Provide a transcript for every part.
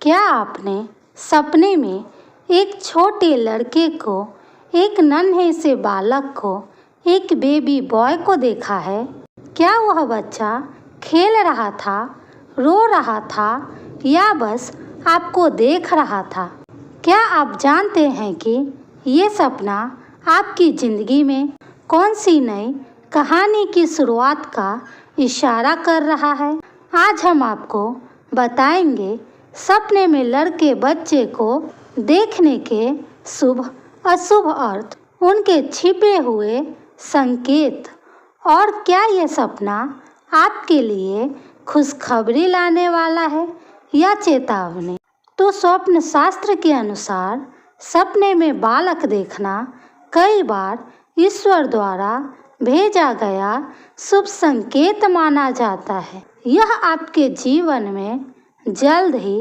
क्या आपने सपने में एक छोटे लड़के को, एक नन्हे से बालक को, एक बेबी बॉय को देखा है? क्या वह बच्चा खेल रहा था, रो रहा था या बस आपको देख रहा था? क्या आप जानते हैं कि ये सपना आपकी ज़िंदगी में कौन सी नई कहानी की शुरुआत का इशारा कर रहा है? आज हम आपको बताएंगे सपने में लड़के बच्चे को देखने के शुभ अशुभ अर्थ, उनके छिपे हुए संकेत और क्या यह सपना आपके लिए खुशखबरी लाने वाला है या चेतावनी। तो स्वप्न शास्त्र के अनुसार सपने में बालक देखना कई बार ईश्वर द्वारा भेजा गया शुभ संकेत माना जाता है। यह आपके जीवन में जल्द ही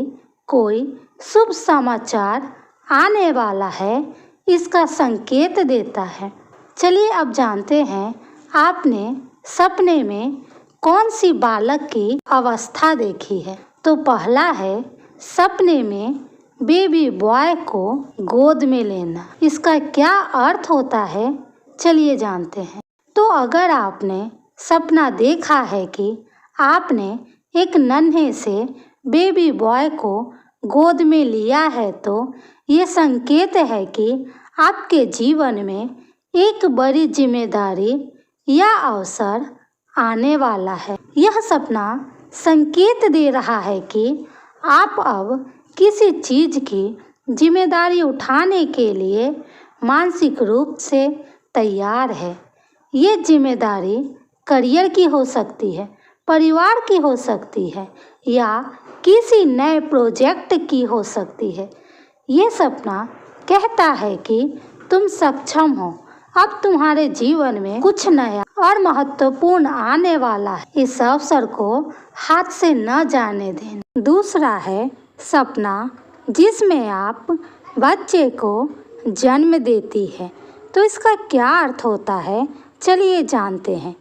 कोई शुभ समाचार आने वाला है, इसका संकेत देता है। चलिए अब जानते हैं आपने सपने में कौन सी बालक की अवस्था देखी है। तो पहला है सपने में बेबी बॉय को गोद में लेना। इसका क्या अर्थ होता है, चलिए जानते हैं। तो अगर आपने सपना देखा है कि आपने एक नन्हे से बेबी बॉय को गोद में लिया है, तो ये संकेत है कि आपके जीवन में एक बड़ी जिम्मेदारी या अवसर आने वाला है। यह सपना संकेत दे रहा है कि आप अब किसी चीज़ की जिम्मेदारी उठाने के लिए मानसिक रूप से तैयार है। ये जिम्मेदारी करियर की हो सकती है, परिवार की हो सकती है या किसी नए प्रोजेक्ट की हो सकती है। ये सपना कहता है कि तुम सक्षम हो, अब तुम्हारे जीवन में कुछ नया और महत्वपूर्ण आने वाला है। इस अवसर को हाथ से न जाने देना। दूसरा है सपना जिसमें आप बच्चे को जन्म देती है। तो इसका क्या अर्थ होता है, चलिए जानते हैं।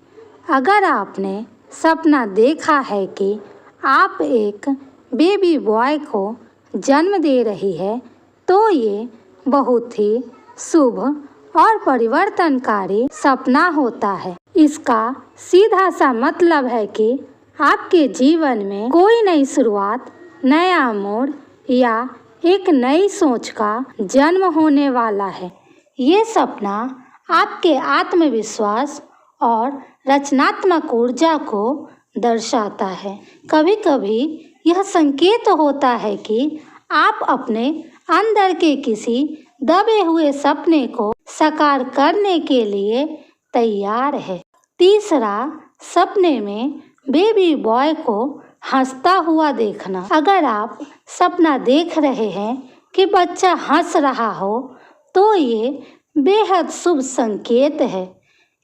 अगर आपने सपना देखा है कि आप एक बेबी बॉय को जन्म दे रही है, तो ये बहुत ही शुभ और परिवर्तनकारी सपना होता है। इसका सीधा सा मतलब है कि आपके जीवन में कोई नई शुरुआत, नया मोड़ या एक नई सोच का जन्म होने वाला है। ये सपना आपके आत्मविश्वास और रचनात्मक ऊर्जा को दर्शाता है। कभी कभी यह संकेत होता है कि आप अपने अंदर के किसी दबे हुए सपने को साकार करने के लिए तैयार है। तीसरा, सपने में बेबी बॉय को हंसता हुआ देखना। अगर आप सपना देख रहे हैं कि बच्चा हंस रहा हो, तो ये बेहद शुभ संकेत है।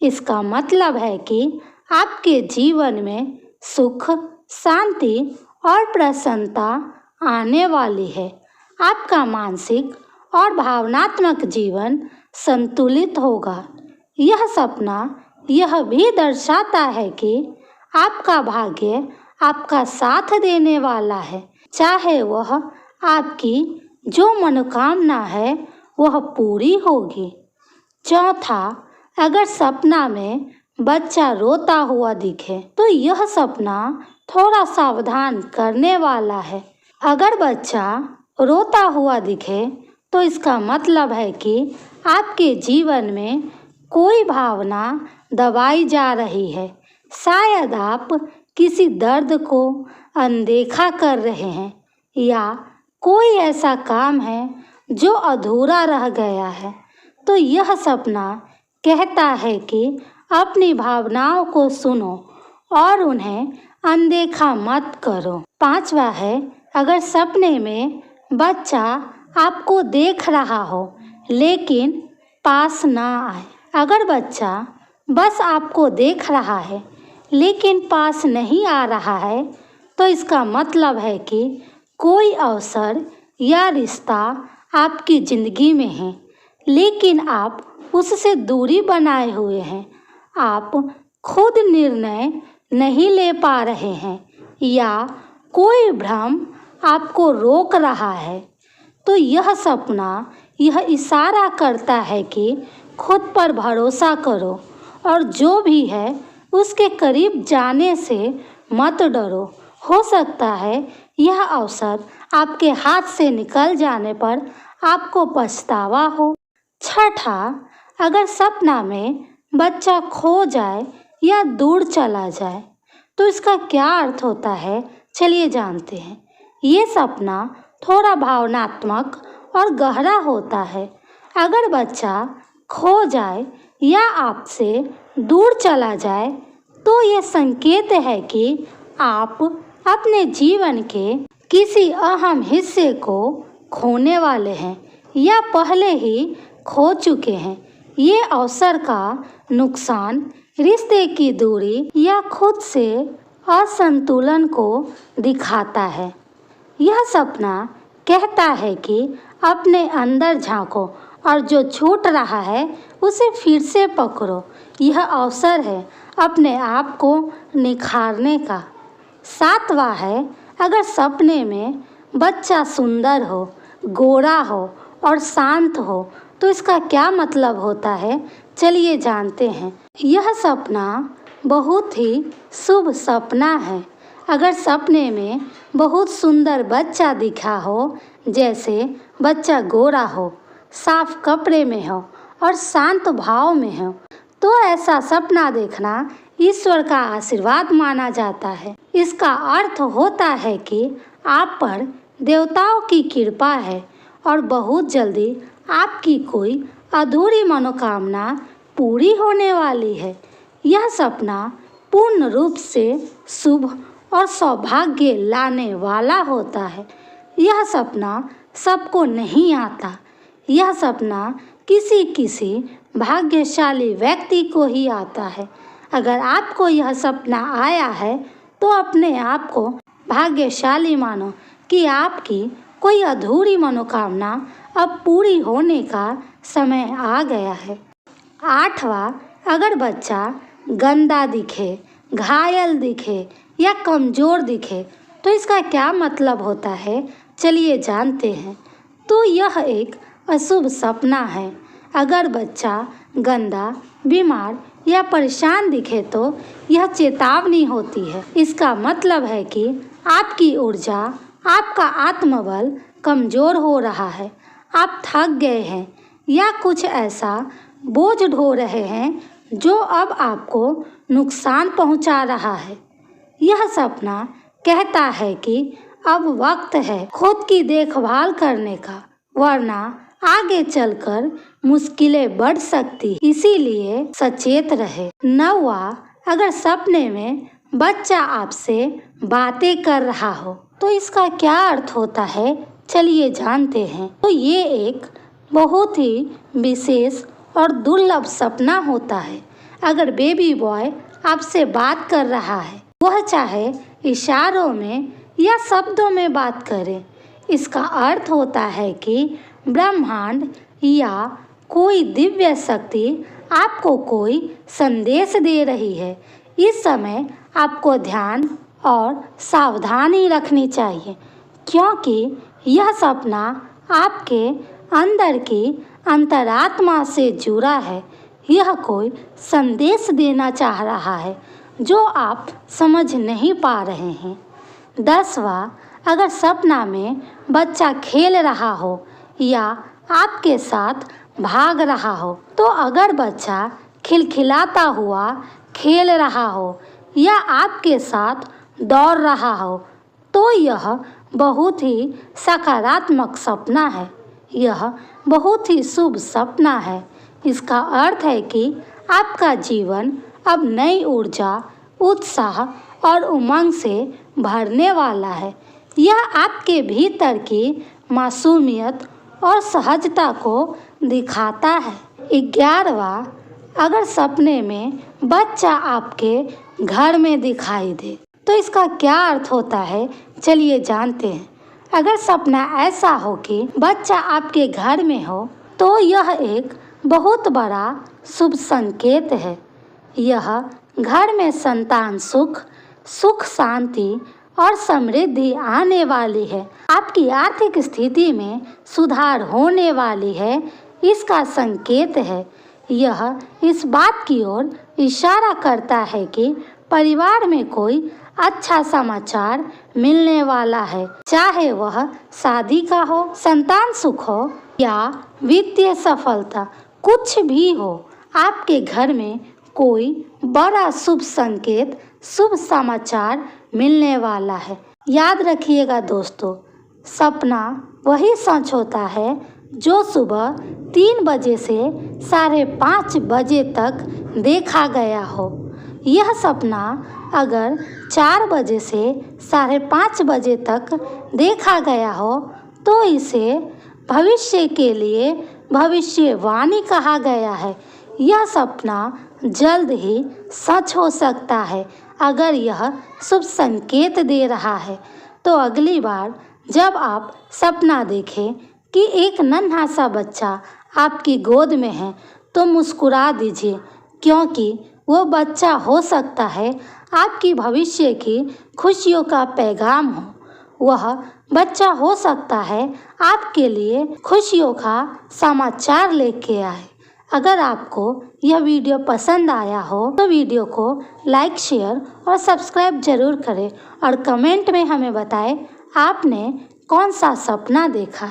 इसका मतलब है कि आपके जीवन में सुख, शांति और प्रसन्नता आने वाली है। आपका मानसिक और भावनात्मक जीवन संतुलित होगा। यह सपना यह भी दर्शाता है कि आपका भाग्य आपका साथ देने वाला है, चाहे वह आपकी जो मनोकामना है वह पूरी होगी। चौथा, अगर सपना में बच्चा रोता हुआ दिखे, तो यह सपना थोड़ा सावधान करने वाला है। अगर बच्चा रोता हुआ दिखे, तो इसका मतलब है कि आपके जीवन में कोई भावना दबाई जा रही है। शायद आप किसी दर्द को अनदेखा कर रहे हैं या कोई ऐसा काम है जो अधूरा रह गया है। तो यह सपना कहता है कि अपनी भावनाओं को सुनो और उन्हें अनदेखा मत करो। पांचवा है, अगर सपने में बच्चा आपको देख रहा हो लेकिन पास ना आए। अगर बच्चा बस आपको देख रहा है लेकिन पास नहीं आ रहा है, तो इसका मतलब है कि कोई अवसर या रिश्ता आपकी ज़िंदगी में है, लेकिन आप उससे दूरी बनाए हुए हैं। आप खुद निर्णय नहीं ले पा रहे हैं या कोई भ्रम आपको रोक रहा है, तो यह सपना यह इशारा करता है कि खुद पर भरोसा करो और जो भी है उसके करीब जाने से मत डरो। हो सकता है यह अवसर आपके हाथ से निकल जाने पर आपको पछतावा हो। छठा, अगर सपना में बच्चा खो जाए या दूर चला जाए तो इसका क्या अर्थ होता है, चलिए जानते हैं। ये सपना थोड़ा भावनात्मक और गहरा होता है। अगर बच्चा खो जाए या आपसे दूर चला जाए तो ये संकेत है कि आप अपने जीवन के किसी अहम हिस्से को खोने वाले हैं या पहले ही खो चुके हैं। ये अवसर का नुकसान, रिश्ते की दूरी या खुद से असंतुलन को दिखाता है। यह सपना कहता है कि अपने अंदर झांको और जो छूट रहा है उसे फिर से पकड़ो। यह अवसर है अपने आप को निखारने का। सातवां है, अगर सपने में बच्चा सुंदर हो, गोरा हो और शांत हो तो इसका क्या मतलब होता है, चलिए जानते हैं। यह सपना बहुत ही शुभ सपना है। अगर सपने में बहुत सुंदर बच्चा दिखा हो, जैसे बच्चा गोरा हो, साफ कपड़े में हो और शांत भाव में हो, तो ऐसा सपना देखना ईश्वर का आशीर्वाद माना जाता है। इसका अर्थ होता है कि आप पर देवताओं की कृपा है और बहुत जल्दी आपकी कोई अधूरी मनोकामना पूरी होने वाली है। यह सपना पूर्ण रूप से शुभ और सौभाग्य लाने वाला होता है। यह सपना सबको नहीं आता। यह सपना किसी भाग्यशाली व्यक्ति को ही आता है। अगर आपको यह सपना आया है तो अपने आप को भाग्यशाली मानो कि आपकी कोई अधूरी मनोकामना अब पूरी होने का समय आ गया है। आठवां, अगर बच्चा गंदा दिखे, घायल दिखे या कमज़ोर दिखे तो इसका क्या मतलब होता है, चलिए जानते हैं। तो यह एक अशुभ सपना है। अगर बच्चा गंदा, बीमार या परेशान दिखे तो यह चेतावनी होती है। इसका मतलब है कि आपकी ऊर्जा, आपका आत्मबल कमज़ोर हो रहा है, आप थक गए हैं या कुछ ऐसा बोझ ढो रहे हैं जो अब आपको नुकसान पहुंचा रहा है। यह सपना कहता है कि अब वक्त है खुद की देखभाल करने का, वरना आगे चलकर मुश्किलें बढ़ सकती, इसीलिए सचेत रहे। नौवां, अगर सपने में बच्चा आपसे बातें कर रहा हो तो इसका क्या अर्थ होता है, चलिए जानते हैं। तो ये एक बहुत ही विशेष और दुर्लभ सपना होता है। अगर बेबी बॉय आपसे बात कर रहा है, वह चाहे इशारों में या शब्दों में बात करे, इसका अर्थ होता है कि ब्रह्मांड या कोई दिव्य शक्ति आपको कोई संदेश दे रही है। इस समय आपको ध्यान और सावधानी रखनी चाहिए, क्योंकि यह सपना आपके अंदर की अंतरात्मा से जुड़ा है। यह कोई संदेश देना चाह रहा है जो आप समझ नहीं पा रहे हैं। 10वां, अगर सपना में बच्चा खेल रहा हो या आपके साथ भाग रहा हो, तो अगर बच्चा खिलखिलाता हुआ खेल रहा हो या आपके साथ दौड़ रहा हो तो यह बहुत ही सकारात्मक सपना है। यह बहुत ही शुभ सपना है। इसका अर्थ है कि आपका जीवन अब नई ऊर्जा, उत्साह और उमंग से भरने वाला है। यह आपके भीतर की मासूमियत और सहजता को दिखाता है। 11वां, अगर सपने में बच्चा आपके घर में दिखाई दे तो इसका क्या अर्थ होता है, चलिए जानते हैं। अगर सपना ऐसा हो कि बच्चा आपके घर में हो तो यह एक बहुत बड़ा शुभ संकेत है। यह घर में संतान सुख शांति और समृद्धि आने वाली है। आपकी आर्थिक स्थिति में सुधार होने वाली है, इसका संकेत है। यह इस बात की ओर इशारा करता है कि परिवार में कोई अच्छा समाचार मिलने वाला है, चाहे वह शादी का हो, संतान सुख हो या वित्तीय सफलता, कुछ भी हो। आपके घर में कोई बड़ा शुभ संकेत, शुभ समाचार मिलने वाला है। याद रखिएगा दोस्तों, सपना वही सच होता है जो सुबह 3 बजे से 5:30 बजे तक देखा गया हो। यह सपना अगर 4 बजे से 5:30 बजे तक देखा गया हो तो इसे भविष्य के लिए भविष्यवाणी कहा गया है। यह सपना जल्द ही सच हो सकता है। अगर यह शुभ संकेत दे रहा है तो अगली बार जब आप सपना देखें कि एक नन्हा सा बच्चा आपकी गोद में है तो मुस्कुरा दीजिए, क्योंकि वो बच्चा हो सकता है आपकी भविष्य की खुशियों का पैगाम हो। वह बच्चा हो सकता है आपके लिए खुशियों का समाचार लेके आए। अगर आपको यह वीडियो पसंद आया हो तो वीडियो को लाइक, शेयर और सब्सक्राइब जरूर करें और कमेंट में हमें बताएं आपने कौन सा सपना देखा।